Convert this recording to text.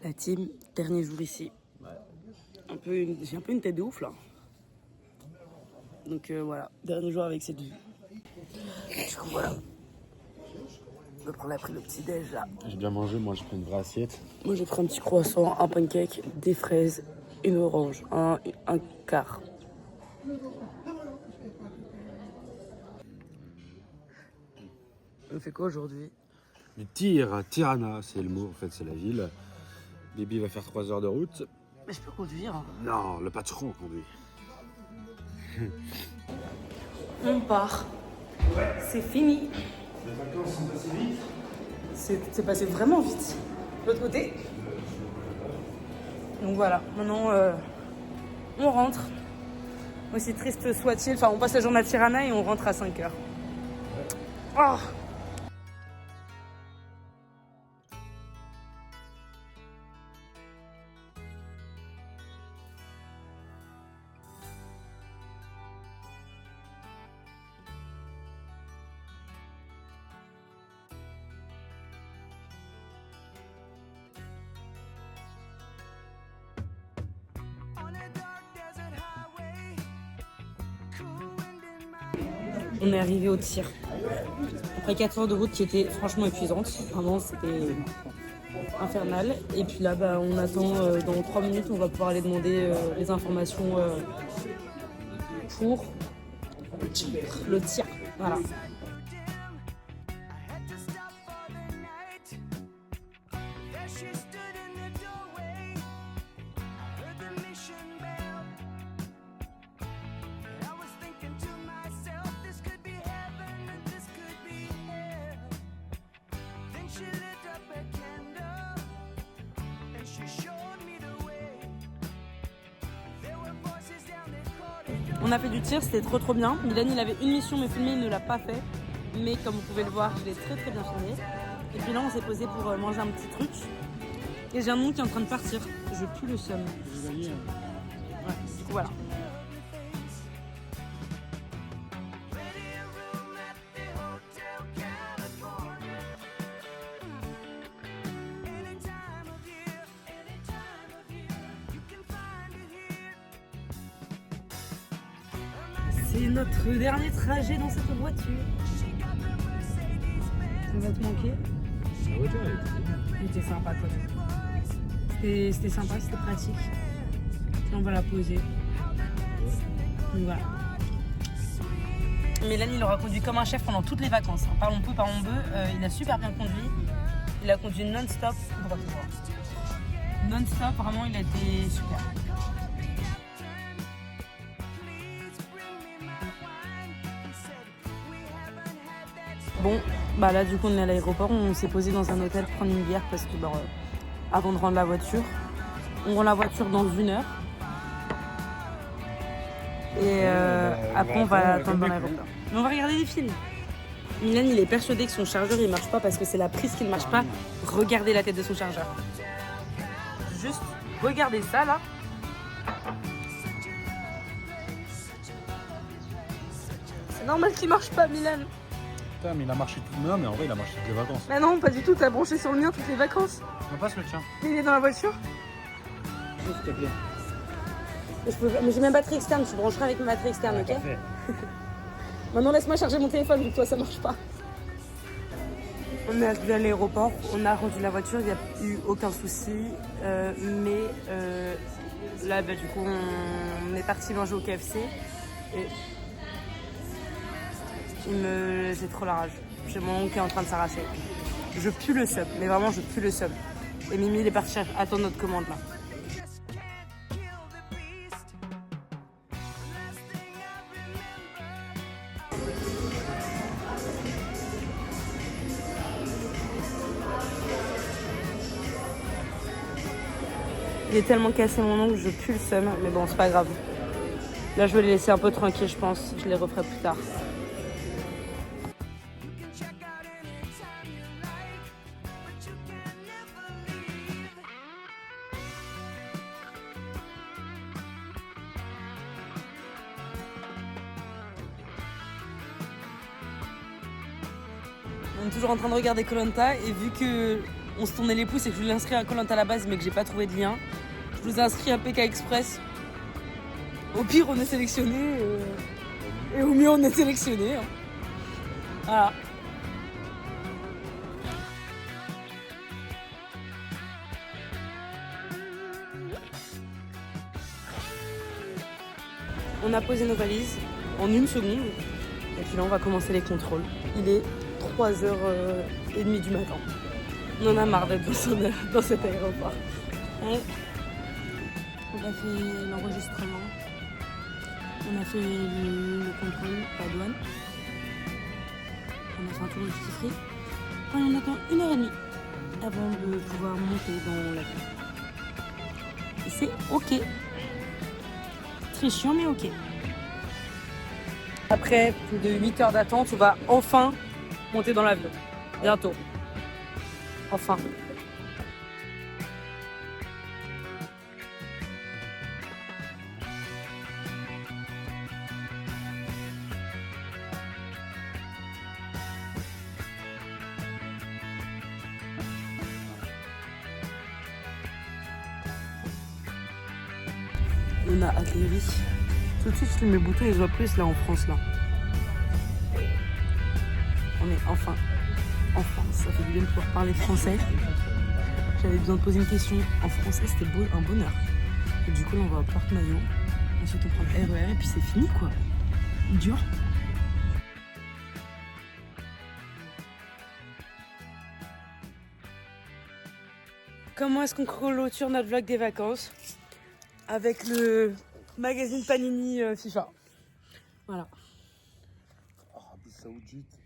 La team, dernier jour ici. J'ai un peu une tête de ouf là. Donc voilà, dernier jour avec cette vue. Du coup voilà. On va prendre après le petit déj là. J'ai bien mangé, moi je prends une vraie assiette. Moi j'ai pris un petit croissant, un pancake, des fraises, une orange, un quart. On fait quoi aujourd'hui? Du tir, Tirana, c'est le mot en fait, c'est la ville. Bibi va faire 3 heures de route. Mais je peux conduire. Non, le patron conduit. On part. C'est fini. Les vacances sont passées vite. C'est passé vraiment vite. De l'autre côté. Donc voilà, maintenant on rentre. Aussi triste soit-il, enfin on passe la journée à Tirana et on rentre à 5h. Oh. On est arrivé au tir. Après 4 heures de route qui étaient franchement épuisantes. Vraiment, c'était infernal. Et puis là, bah, on attend dans 3 minutes, on va pouvoir aller demander les informations pour le tir. Voilà. On a fait du tir, c'était trop bien. Milan, il avait une mission mais filmé, il ne l'a pas fait. Mais comme vous pouvez le voir, je l'ai très bien filmé. Et puis là, on s'est posé pour manger un petit truc. Et j'ai un nom qui est en train de partir. Je pue le seum. Ouais, du coup, voilà. C'est notre dernier trajet dans cette voiture. Ça va te manquer? La voiture, elle était sympa quand même. C'était sympa, c'était pratique. Et on va la poser. Donc voilà. Mélanie, il aura conduit comme un chef pendant toutes les vacances. Parlons peu, parlons peu. Il a super bien conduit. Il a conduit non-stop. Non-stop, vraiment, il a été super. Bon, bah là du coup on est à l'aéroport, on s'est posé dans un hôtel prendre une bière parce que avant de rendre la voiture. On rend la voiture dans 1 heure. Et après on va attendre dans l'aéroport. Mais on va regarder des films. Milan il est persuadé que son chargeur il marche pas parce que c'est la prise qui ne marche pas. Regardez la tête de son chargeur. Juste regardez ça là. C'est normal qu'il marche pas Milan. Putain, mais il a marché tout. Non, mais en vrai, il a marché toutes les vacances. Mais non, pas du tout, t'as branché sur le mien toutes les vacances. On passe le tien. Mais il est dans la voiture. S'il te plaît. Mais j'ai même batterie externe, tu brancheras avec ma batterie externe, ok? Maintenant, laisse-moi charger mon téléphone, vu que toi, ça marche pas. On est arrivé à l'aéroport, on a rendu la voiture, il n'y a eu aucun souci. Mais là, du coup, on est parti manger au KFC. Et j'ai trop la rage. J'ai mon oncle qui est en train de s'arracher. Je pue le seum, mais vraiment je pue le seum. Et Mimi il est parti attendre notre commande là. Il est tellement cassé mon ongle, je pue le seum, mais bon c'est pas grave. Là je vais les laisser un peu tranquilles je pense, je les referai plus tard. On est toujours en train de regarder Koh Lanta et vu que on se tournait les pouces et que je voulais inscrire à Koh Lanta à la base mais que j'ai pas trouvé de lien. Je vous ai inscrit à PK Express. Au pire, on est sélectionné. Et au mieux, on est sélectionné. Hein. Voilà. On a posé nos valises en 1 seconde. Et puis là, on va commencer les contrôles. Il est 3h30 du matin. On en a marre d'être dans cet aéroport. Ouais. On a fait l'enregistrement. On a fait le contrôle, la douane. On a fait un tour de duty free. Et on attend 1h30 avant de pouvoir monter dans l'avion. Et c'est ok. Très chiant mais ok. Après plus de 8 heures d'attente, on va enfin monter dans l'avion. Bientôt. Enfin. On a atterri. Tout de suite, je filme le bouton et je vois plus là en France là. On est enfin en France. Ça fait du bien de pouvoir parler français. J'avais besoin de poser une question en français, c'était un bonheur. Et du coup, là, on va au porte-maillot. Ensuite, on prend le RER et puis c'est fini quoi. Dur. Comment est-ce qu'on clôture notre vlog des vacances? Avec le magazine Panini FIFA. Voilà. Arabie Saoudite.